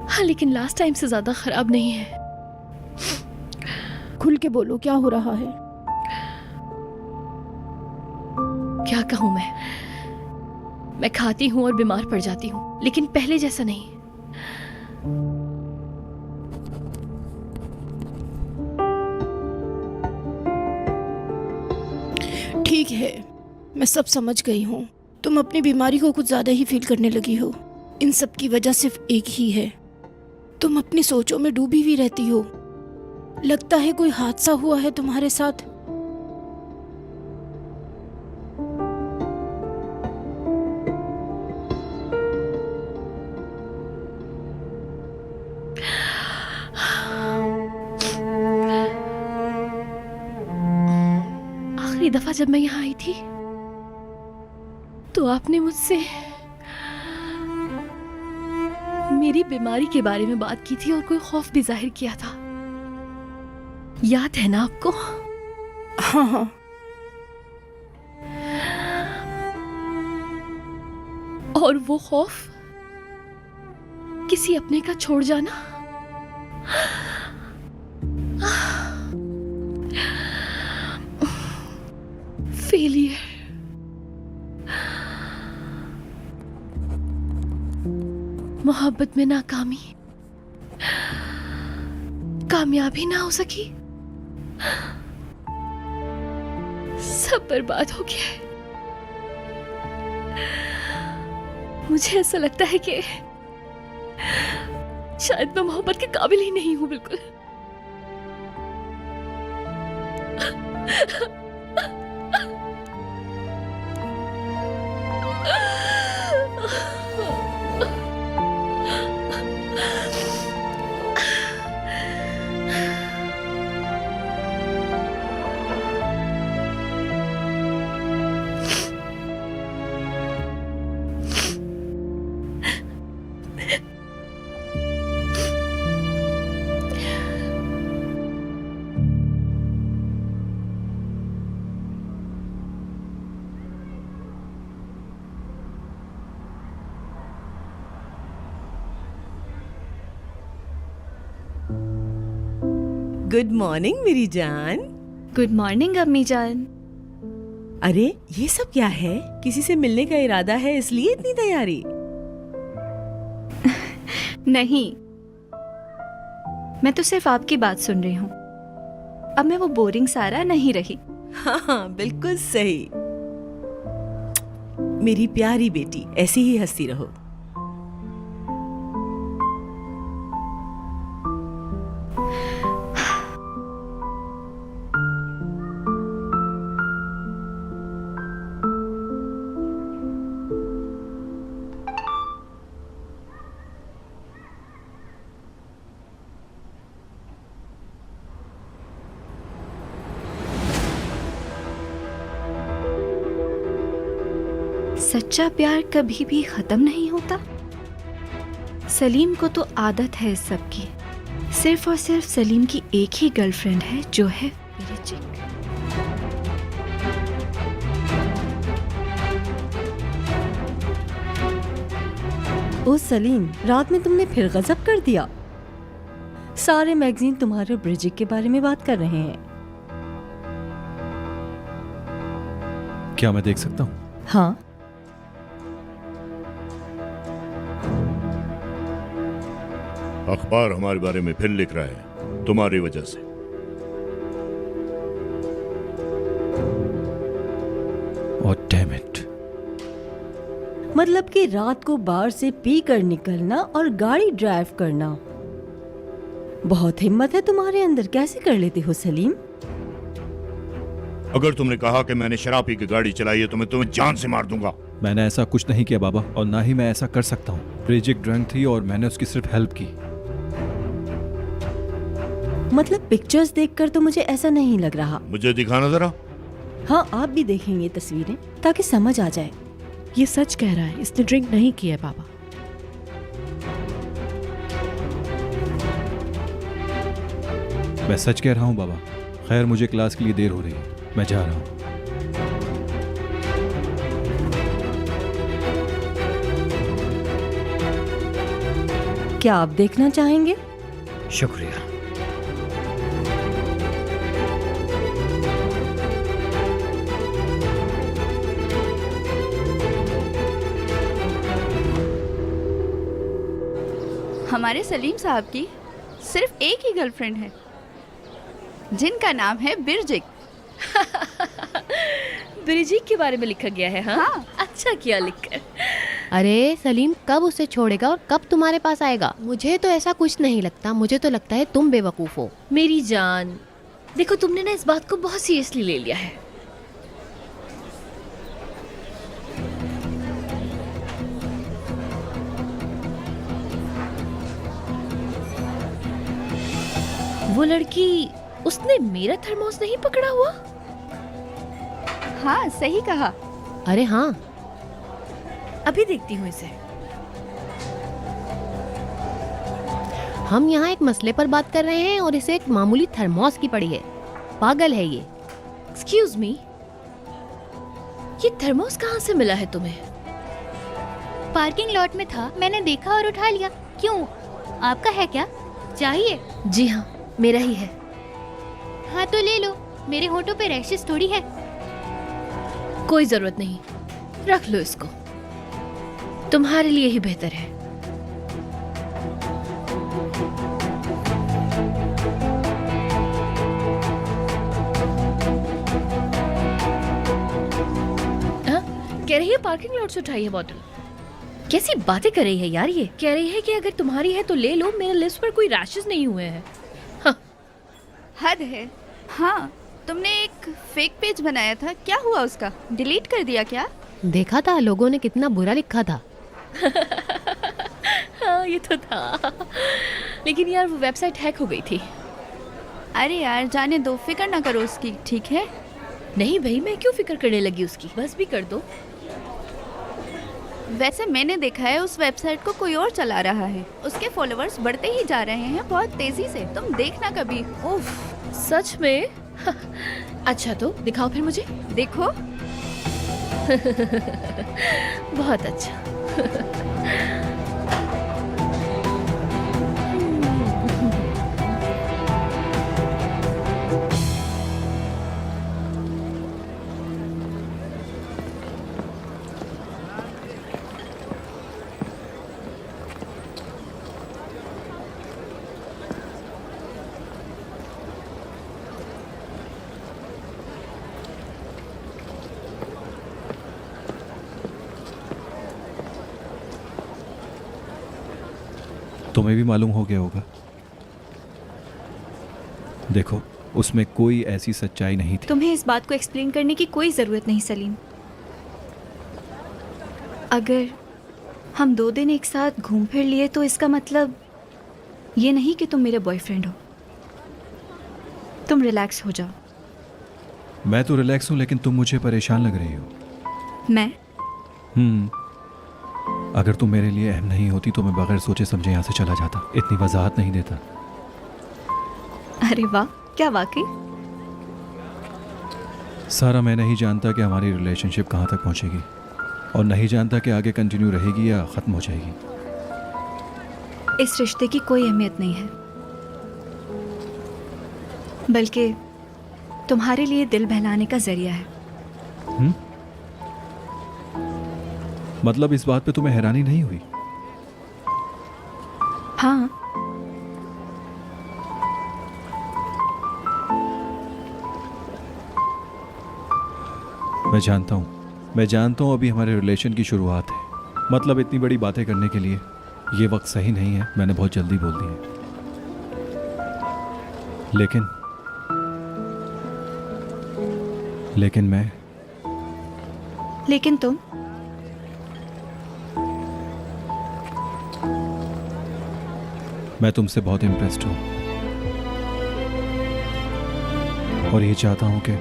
S5: हाँ लेकिन लास्ट टाइम से ज्यादा खराब नहीं है।
S8: खुल के बोलो, क्या हो रहा है?
S5: क्या कहूँ मैं खाती हूँ और बीमार पड़ जाती हूँ, लेकिन पहले जैसा नहीं।
S15: ठीक है, मैं सब समझ गई हूँ। तुम अपनी बीमारी को कुछ ज्यादा ही फील करने लगी हो। इन सब की वजह सिर्फ एक ही है, तुम अपनी सोचों में डूबी हुई रहती हो। लगता है कोई हादसा हुआ है तुम्हारे साथ।
S5: आखिरी दफा जब मैं यहाँ आई थी तो आपने मुझसे मेरी बीमारी के बारे में बात की थी और कोई खौफ भी जाहिर किया था। याद है ना आपको?
S15: हाँ हाँ।
S5: और वो खौफ किसी अपने का छोड़ जाना, फेलियर, मोहब्बत में नाकामी, कामयाबी ना हो सकी, सब बर्बाद हो गया है। मुझे ऐसा लगता है कि शायद मैं मोहब्बत के काबिल ही नहीं हूं बिल्कुल।
S9: गुड मॉर्निंग मेरी जान।
S4: गुड मॉर्निंग अम्मी जान।
S9: अरे ये सब क्या है? किसी से मिलने का इरादा है इसलिए इतनी तैयारी?
S4: नहीं, मैं तो सिर्फ आपकी बात सुन रही हूँ। अब मैं वो बोरिंग सारा नहीं रही।
S9: हाँ बिल्कुल सही। मेरी प्यारी बेटी, ऐसी ही हंसती रहो।
S4: सच्चा प्यार कभी भी खत्म नहीं होता। सलीम को तो आदत है इस सब की। सिर्फ और सिर्फ सलीम की एक ही गर्लफ्रेंड है जो है ब्रिजिक।
S1: ओ सलीम, रात में तुमने फिर गजब कर दिया। सारे मैगजीन तुम्हारे और ब्रिजिक के बारे में बात कर रहे हैं।
S3: क्या मैं देख सकता हूँ?
S1: हाँ।
S13: अखबार हमारे बारे में फिर लिख रहा है तुम्हारी वजह से।
S3: और डैम इट।
S1: मतलब कि रात को बार से पी कर निकलना और गाड़ी ड्राइव करना। बहुत हिम्मत है तुम्हारे अंदर, कैसे कर लेते हो सलीम?
S13: अगर तुमने कहा कि मैंने शराब पी के गाड़ी चलाई है तो मैं तुम्हें जान से मार दूंगा।
S3: मैंने ऐसा कुछ नहीं किया बाबा, और ना ही मैं ऐसा कर सकता हूँ। ब्रिजिक ड्रंक थी और मैंने उसकी सिर्फ हेल्प की।
S1: मतलब पिक्चर्स देखकर तो मुझे ऐसा नहीं लग रहा।
S13: मुझे दिखाना जरा।
S1: हाँ, आप भी देखेंगे तस्वीरें ताकि समझ आ जाए।
S12: ये सच कह रहा है, इसने ड्रिंक नहीं किया है बाबा।
S3: मैं सच कह रहा हूँ बाबा। खैर, मुझे क्लास के लिए देर हो रही है, मैं जा रहा हूँ।
S1: क्या आप देखना चाहेंगे?
S6: शुक्रिया।
S4: हमारे सलीम साहब की सिर्फ एक ही गर्लफ्रेंड है जिनका नाम है ब्रिजिक।
S5: ब्रिजिक के बारे में लिखा गया है। हाँ, अच्छा किया लिखकर।
S7: अरे सलीम कब उसे छोड़ेगा और कब तुम्हारे पास आएगा? मुझे तो ऐसा कुछ नहीं लगता, मुझे तो लगता है तुम बेवकूफ हो।
S5: मेरी जान, देखो तुमने ना इस बात को बहुत सीरियसली ले लिया है। वो लड़की, उसने मेरा थर्मोस नहीं पकड़ा हुआ?
S4: हाँ सही कहा।
S7: अरे हाँ,
S5: अभी देखती हूँ इसे।
S7: हम यहाँ एक मसले पर बात कर रहे हैं और इसे एक मामूली थर्मोस की पड़ी है। पागल है ये।
S5: एक्सक्यूज मी, ये थर्मोस कहाँ से मिला है तुम्हें?
S11: पार्किंग लॉट में था, मैंने देखा और उठा लिया। क्यों, आपका है क्या? चाहिए?
S5: जी हाँ, मेरा ही है।
S11: हाँ तो ले लो, मेरे होठों पे रैशेस थोड़ी है।
S5: कोई जरूरत नहीं, रख लो इसको, तुम्हारे लिए ही बेहतर है। कह रही है पार्किंग लॉट से उठाई है बॉटल। कैसी बातें कर रही है यार ये। कह रही है कि अगर तुम्हारी है तो ले लो, मेरे लिप्स पर कोई रैशेस नहीं हुए हैं। हाँ।
S4: हद है। हाँ, तुमने एक फेक पेज बनाया था, क्या हुआ उसका? डिलीट कर दिया क्या?
S7: देखा था लोगों ने कितना बुरा लिखा था।
S5: हाँ ये तो था, लेकिन यार वो वेबसाइट हैक हो गई थी।
S4: अरे यार जाने दो, फिक्र ना करो उसकी, ठीक है?
S5: नहीं भाई, मैं क्यों फिक्र करने लगी उसकी, बस भी कर दो।
S4: वैसे मैंने देखा है उस वेबसाइट को कोई और चला रहा है, उसके फॉलोअर्स बढ़ते ही जा रहे हैं बहुत तेजी से, तुम देखना कभी।
S5: उफ, सच में? अच्छा तो दिखाओ फिर मुझे।
S4: देखो।
S5: बहुत अच्छा।
S3: तुम्हें भी मालूम हो गया होगा। देखो, उसमें कोई ऐसी सच्चाई नहीं थी।
S16: तुम्हें इस बात को एक्सप्लेन करने की कोई ज़रूरत नहीं सलीम। अगर हम 2 दिन एक साथ घूम फिर लिए तो इसका मतलब ये नहीं कि तुम मेरे बॉयफ्रेंड हो। तुम रिलैक्स हो जाओ।
S3: मैं तो रिलैक्स हूँ, लेकिन तुम मुझे परेशान लग रही हो।
S16: मैं?
S3: अगर तुम मेरे लिए अहम नहीं होती तो मैं बगैर सोचे समझे यहाँ से चला जाता, इतनी वजाहत नहीं देता।
S16: अरे वाह, क्या वाकई?
S3: सारा, मैं नहीं जानता कि हमारी रिलेशनशिप कहाँ तक पहुँचेगी, और नहीं जानता कि आगे कंटिन्यू रहेगी या ख़त्म हो जाएगी।
S16: इस रिश्ते की कोई अहमियत नहीं है, बल्कि तुम्हारे लिए दिल बहलाने का जरिया है।
S3: मतलब इस बात पे तुम्हें हैरानी नहीं हुई?
S16: हाँ,
S3: मैं जानता हूँ अभी हमारे रिलेशन की शुरुआत है। मतलब इतनी बड़ी बातें करने के लिए ये वक्त सही नहीं है, मैंने बहुत जल्दी बोल दी है।
S16: लेकिन तुम?
S3: मैं तुमसे बहुत इम्प्रेस्ड हूँ और ये चाहता हूँ कि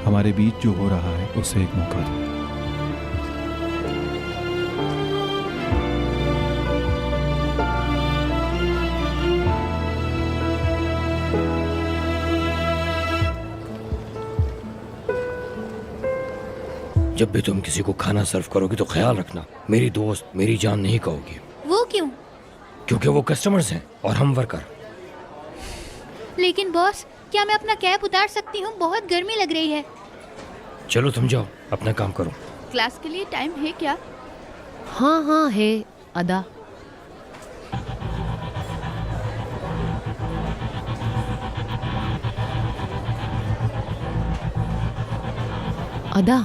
S3: हमारे बीच जो हो रहा है उसे एक मौका दो।
S6: जब भी तुम किसी को खाना सर्व करोगी तो ख्याल रखना मेरी दोस्त मेरी जान नहीं कहोगी।
S11: वो क्यों?
S6: क्योंकि वो कस्टमर्स हैं और हम वर्कर।
S11: लेकिन बॉस, क्या मैं अपना कैप उतार सकती हूँ? बहुत गर्मी लग रही है।
S6: चलो तुम जाओ, अपना काम करो।
S4: क्लास के लिए टाइम है क्या?
S7: हाँ हाँ है अदा। अदा,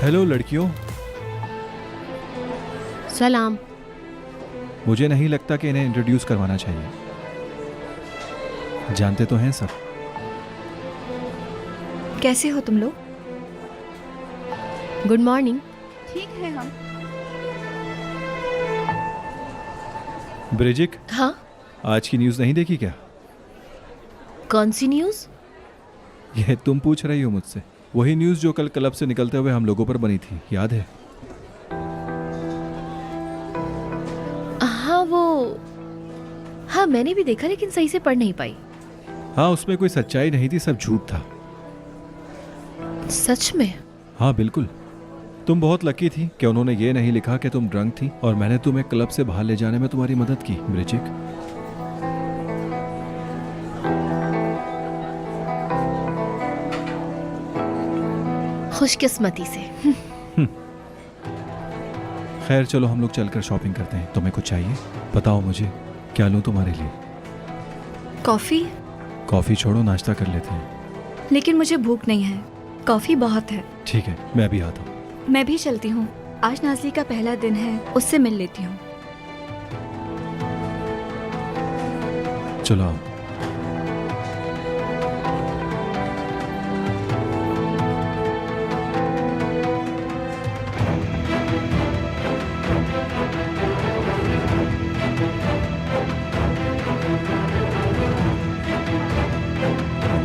S3: हेलो लड़कियों,
S7: सलाम।
S3: मुझे नहीं लगता कि इन्हें इंट्रोड्यूस करवाना चाहिए। जानते तो हैं सब।
S16: कैसे हो तुम लोग?
S7: Good morning.
S4: ठीक है हम।
S3: ब्रिजिक,
S5: हाँ,
S3: आज की न्यूज़ नहीं देखी क्या?
S5: कौन सी न्यूज़?
S3: यह तुम पूछ रही हो मुझसे? वही न्यूज़ जो कल क्लब से निकलते हुए हम लोगों पर बनी थी, याद है?
S5: हाँ, मैंने भी देखा लेकिन सही से पढ़ नहीं पाई।
S3: हाँ, उसमें कोई सच्चाई नहीं थी, सब झूठ था।
S5: सच में?
S3: हाँ बिल्कुल। तुम बहुत लकी थी कि उन्होंने ये नहीं लिखा कि तुम ड्रंक थी और मैंने तुम्हें क्लब से बाहर ले जाने में तुम्हारी मदद की, ब्रिजिक।
S5: खुशकिस्मती से।
S3: खैर चलो हम लोग चलकर शॉपिंग करते हैं। तुम्हें कुछ चाहिए? बताओ मुझे, क्या लूं तुम्हारे लिए?
S16: कॉफी?
S3: कॉफी छोड़ो, नाश्ता कर लेते हैं।
S16: लेकिन मुझे भूख नहीं है, कॉफी बहुत है।
S3: ठीक है, मैं भी आता हूँ।
S16: मैं भी चलती हूँ, आज नाज़ली का पहला दिन है, उससे मिल लेती हूँ।
S3: चलो आओ।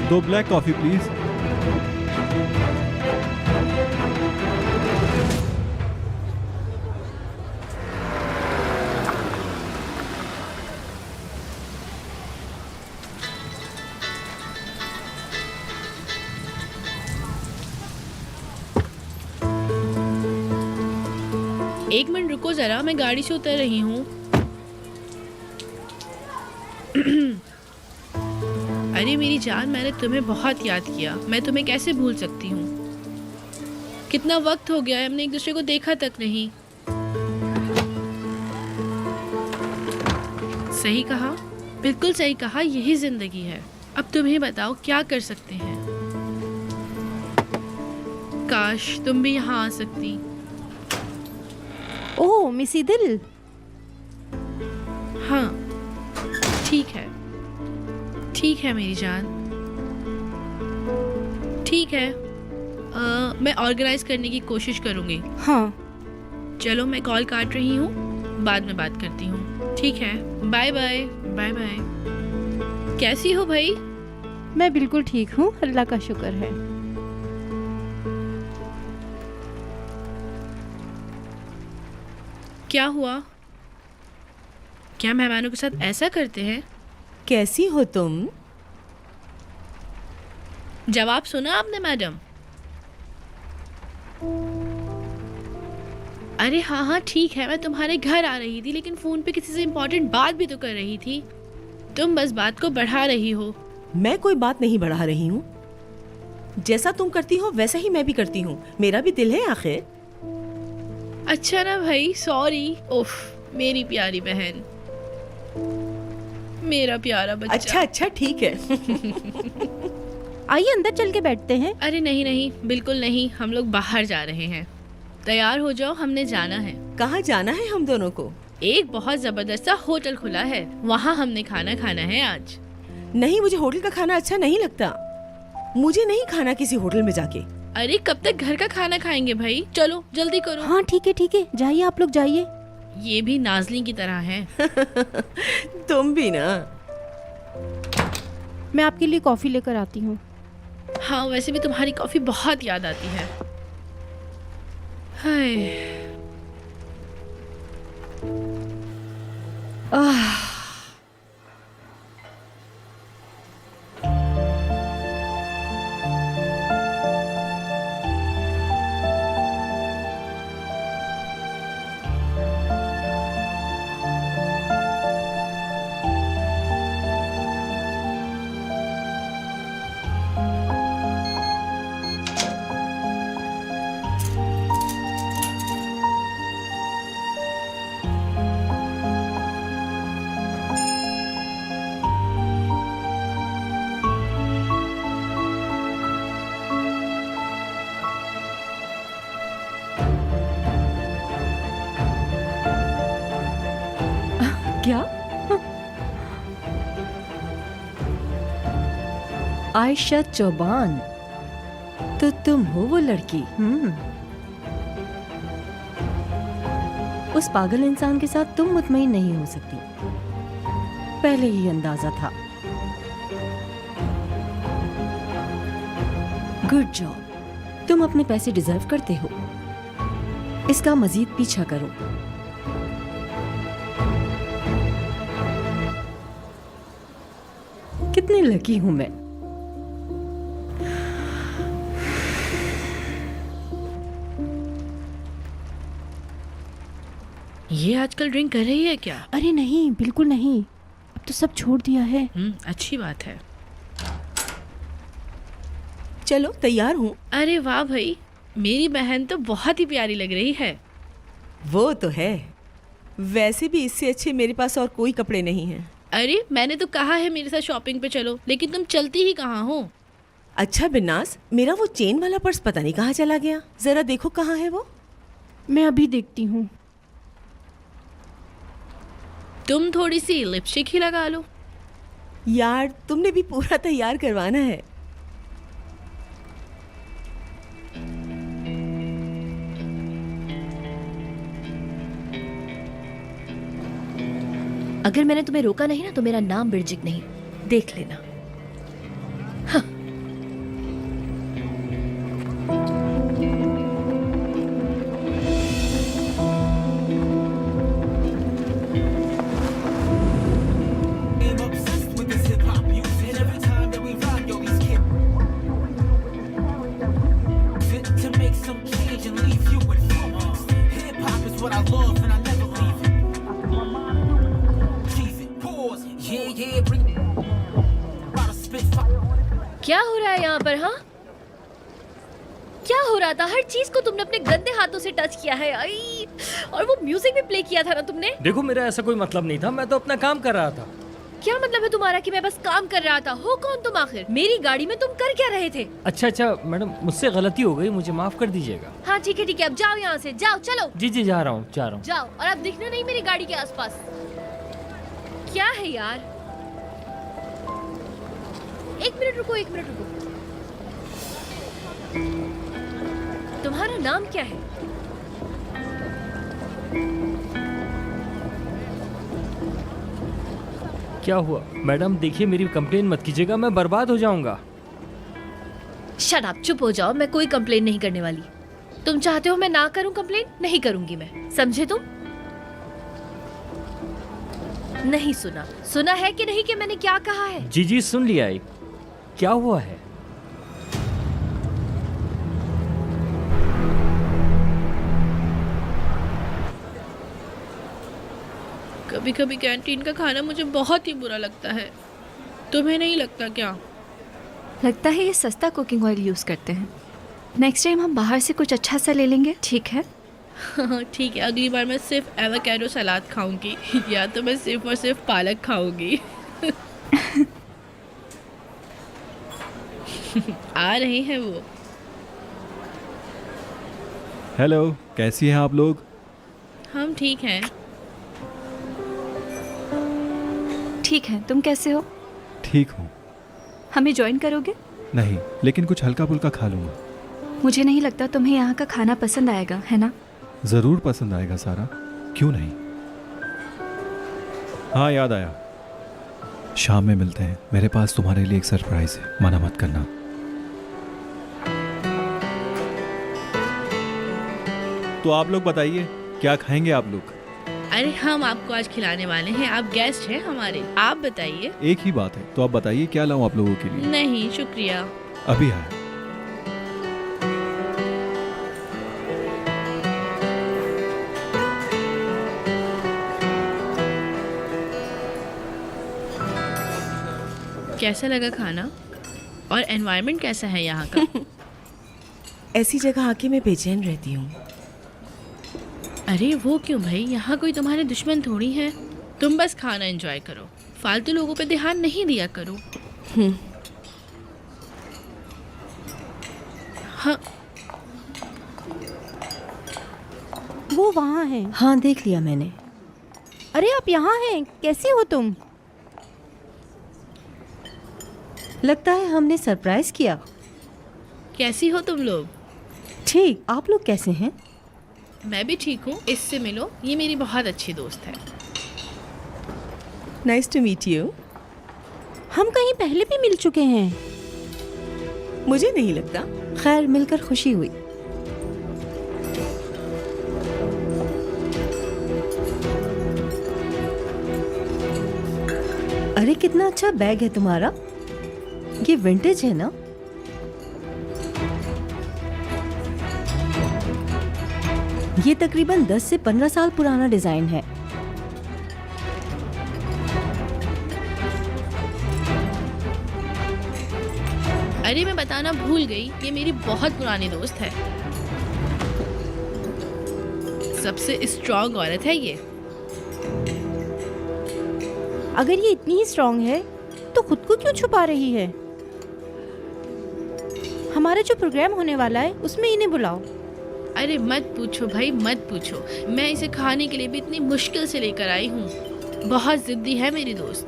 S3: दो ब्लैक कॉफी प्लीज।
S8: एक मिनट रुको जरा, मैं गाड़ी से उतर रही हूँ। अरे मेरी जान, मैंने तुम्हें बहुत याद किया। मैं तुम्हें कैसे भूल सकती हूँ? कितना वक्त हो गया है, हमने एक दूसरे को देखा तक नहीं। सही कहा, बिल्कुल सही कहा, यही जिंदगी है। अब तुम ही बताओ क्या कर सकते हैं। काश तुम भी यहाँ आ सकती। ओह मिसी दिल। हाँ ठीक है मेरी जान, ठीक है। मैं ऑर्गेनाइज करने की कोशिश करूँगी।
S15: हाँ
S8: चलो मैं कॉल काट रही हूँ, बाद में बात करती हूँ। ठीक है, बाय बाय। Bye bye. कैसी हो भाई?
S7: मैं बिल्कुल ठीक हूँ, अल्लाह का शुक्र है।
S8: क्या हुआ? क्या मेहमानों के साथ ऐसा करते हैं?
S9: कैसी हो तुम?
S8: जवाब सुना आपने मैडम? अरे हाँ ठीक है, मैं तुम्हारे घर आ रही थी, लेकिन फोन पे किसी से इम्पोर्टेंट बात भी तो कर रही थी। तुम बस बात को बढ़ा रही हो।
S9: मैं कोई बात नहीं बढ़ा रही हूँ, जैसा तुम करती हो वैसा ही मैं भी करती हूँ। मेरा भी दिल है आखिर।
S8: अच्छा ना भाई, सॉरी। उफ, मेरी प्यारी बहन, मेरा प्यारा बच्चा।
S9: अच्छा ठीक है।
S7: आइए अंदर चल के बैठते हैं।
S8: अरे नहीं, बिल्कुल नहीं, हम लोग बाहर जा रहे हैं। तैयार हो जाओ, हमने जाना है।
S9: कहाँ जाना है हम दोनों को?
S8: एक बहुत जबरदस्त सा होटल खुला है, वहाँ हमने खाना खाना है आज।
S9: नहीं, मुझे होटल का खाना अच्छा नहीं लगता। मुझे नहीं खाना किसी होटल में जाके।
S8: अरे कब तक घर का खाना खाएंगे भाई? चलो जल्दी करो।
S7: हाँ ठीक है, जाइए आप लोग जाइए।
S8: ये भी नाज़ली की तरह है।
S9: तुम भी ना।
S7: मैं आपके लिए कॉफी लेकर आती हूँ।
S8: हाँ, वैसे भी तुम्हारी कॉफी बहुत याद आती है। हाय।
S1: क्या? आयशा चौबान, तो तुम हो वो लड़की? उस पागल इंसान के साथ तुम मुतमईन नहीं हो सकती, पहले ही अंदाजा था। गुड जॉब, तुम अपने पैसे डिजर्व करते हो। इसका मजीद पीछा करो। कितनी लकी हूं मैं।
S8: ये आजकल ड्रिंक कर रही है क्या?
S15: अरे नहीं, बिल्कुल नहीं, अब तो सब छोड़ दिया है।
S8: अच्छी बात है।
S9: चलो तैयार हूँ।
S8: अरे वाह भाई, मेरी बहन तो बहुत ही प्यारी लग रही है।
S9: वो तो है, वैसे भी इससे अच्छे मेरे पास और कोई कपड़े नहीं हैं।
S8: अरे मैंने तो कहा है मेरे साथ शॉपिंग पे चलो, लेकिन तुम चलती ही कहाँ हो?
S9: अच्छा बिन्नास, मेरा वो चेन वाला पर्स पता नहीं कहाँ चला गया, जरा देखो कहाँ है वो।
S15: मैं अभी देखती हूँ।
S8: तुम थोड़ी सी लिपस्टिक ही लगा लो।
S9: यार तुमने भी पूरा तैयार करवाना है।
S5: अगर मैंने तुम्हें रोका नहीं ना तो मेरा नाम बिरजिक नहीं, देख लेना। हाँ। क्या हो रहा है यहाँ पर? हाँ, क्या हो रहा था? हर चीज को तुमने अपने गंदे हाथों से टच किया है। आई, और वो म्यूजिक भी प्ले किया था ना तुमने।
S6: देखो मेरा ऐसा कोई मतलब नहीं था, मैं तो अपना काम कर रहा था।
S5: क्या मतलब है तुम्हारा कि मैं बस काम कर रहा था? हो कौन तुम आखिर? मेरी गाड़ी में तुम कर क्या रहे थे?
S6: अच्छा मैडम, मुझसे गलती हो गई, मुझे माफ कर दीजिएगा।
S5: हाँ ठीक है, अब जाओ यहाँ से, जाओ, चलो।
S6: जी जा रहा हूँ
S5: जाओ, और अब दिखना नहीं मेरी गाड़ी के आसपास। क्या है यार? एक मिनट रुको। तुम्हारा नाम क्या है?
S6: क्या हुआ मैडम? देखिए मेरी कंप्लेन मत कीजिएगा, मैं बर्बाद हो जाऊंगा।
S5: शट अप, चुप हो जाओ। मैं कोई कंप्लेन नहीं करने वाली। तुम चाहते हो मैं ना करूं कंप्लेन? नहीं करूंगी मैं, समझे तुम? नहीं सुना है कि नहीं कि मैंने क्या कहा है?
S6: जी सुन लिया। क्या हुआ है?
S8: कभी कभी कैंटीन का खाना मुझे बहुत ही बुरा लगता है। तुम्हें नहीं लगता क्या?
S16: लगता है ये सस्ता कुकिंग ऑयल यूज़ करते हैं। नेक्स्ट टाइम हम बाहर से कुछ अच्छा सा ले लेंगे, ठीक है?
S8: ठीक है, अगली बार मैं सिर्फ एवोकाडो सलाद खाऊंगी या तो मैं सिर्फ और सिर्फ पालक खाऊंगी। आ रहे हैं वो।
S3: हेलो, कैसी हैं आप लोग?
S8: हम ठीक हैं।
S16: ठीक है, तुम कैसे हो?
S3: ठीक हूँ।
S16: हमें ज्वाइन करोगे?
S3: नहीं, लेकिन कुछ हल्का फुल्का खा लूँगा।
S16: मुझे नहीं लगता तुम्हें यहाँ का खाना पसंद आएगा, है ना?
S3: ज़रूर पसंद आएगा सारा, क्यों नहीं। हाँ याद आया, शाम में मिलते हैं। मेरे पास तुम्हारे लिए एक सरप्राइज है, मना मत करना। तो आप लोग बताइए, क्या खाएंगे आप लोग?
S8: अरे हम आपको आज खिलाने वाले हैं, आप गेस्ट हैं हमारे। आप बताइए।
S3: एक ही बात है, तो आप बताइए क्या लाऊं आप लोगों के लिए?
S8: नहीं शुक्रिया।
S3: अभी आया।
S8: कैसा लगा खाना? और एनवायरनमेंट कैसा है यहाँ का?
S9: ऐसी जगह आके मैं बेचैन रहती हूँ।
S8: अरे वो क्यों भाई, यहाँ कोई तुम्हारे दुश्मन थोड़ी है। तुम बस खाना एंजॉय करो, फालतू लोगों पे ध्यान नहीं दिया करो। हाँ,
S15: वो वहाँ है।
S1: हाँ देख लिया मैंने।
S7: अरे आप यहाँ हैं, कैसी हो तुम?
S1: लगता है हमने सरप्राइज किया।
S8: कैसी हो तुम लोग?
S1: ठीक, आप लोग कैसे हैं?
S8: मैं भी ठीक हूँ। इससे मिलो, ये मेरी बहुत अच्छी दोस्त है।
S9: Nice to meet you.
S7: हम कहीं पहले भी मिल चुके हैं।
S9: मुझे नहीं लगता।
S1: खैर, मिलकर खुशी हुई। अरे कितना अच्छा बैग है तुम्हारा। ये विंटेज है ना? ये तकरीबन 10 से 15 साल पुराना डिजाइन है।
S8: अरे मैं बताना भूल गई, ये मेरी बहुत पुरानी दोस्त है। सबसे स्ट्रॉन्ग औरत है ये।
S7: अगर ये इतनी ही स्ट्रांग है तो खुद को क्यों छुपा रही है? हमारा जो प्रोग्राम होने वाला है उसमें इन्हें बुलाओ।
S8: अरे मत पूछो भाई, मत पूछो। मैं इसे खाने के लिए भी इतनी मुश्किल से लेकर आई हूँ। बहुत जिद्दी है मेरी दोस्त।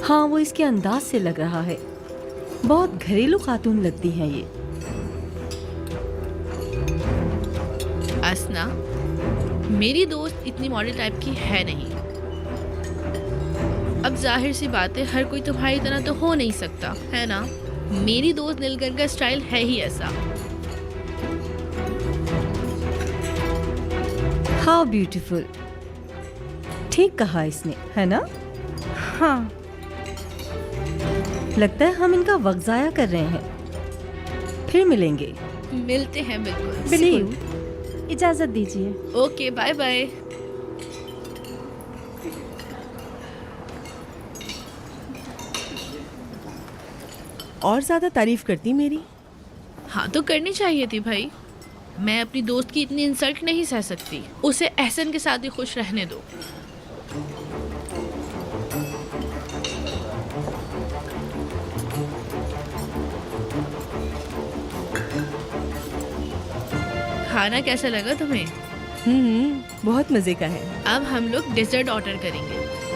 S1: हाँ, वो इसके अंदाज से लग रहा है। बहुत घरेलू खातून लगती हैं ये।
S8: असना, मेरी दोस्त इतनी मॉडल टाइप की है नहीं। अब जाहिर सी बात है, हर कोई तुम्हारी तरह तो हो नहीं सकता, है ना? मेरी दोस्त नीलकंठ का स्टाइल है ही ऐसा।
S1: How beautiful. ठीक कहा इसने, है ना?
S7: हाँ।
S1: लगता है हम इनका वक्त जाया कर रहे हैं। फिर मिलेंगे।
S8: मिलते हैं बिल्कुल।
S7: बिल्कुल। इजाजत दीजिए।
S8: Okay, bye bye.
S9: और ज्यादा तारीफ करती मेरी।
S8: हाँ तो करनी चाहिए थी भाई। मैं अपनी दोस्त की इतनी इंसल्ट नहीं सह सकती। उसे एहसन के साथ ही खुश रहने दो। खाना कैसा लगा तुम्हें?
S9: बहुत मजे का है।
S8: अब हम लोग डेजर्ट ऑर्डर करेंगे।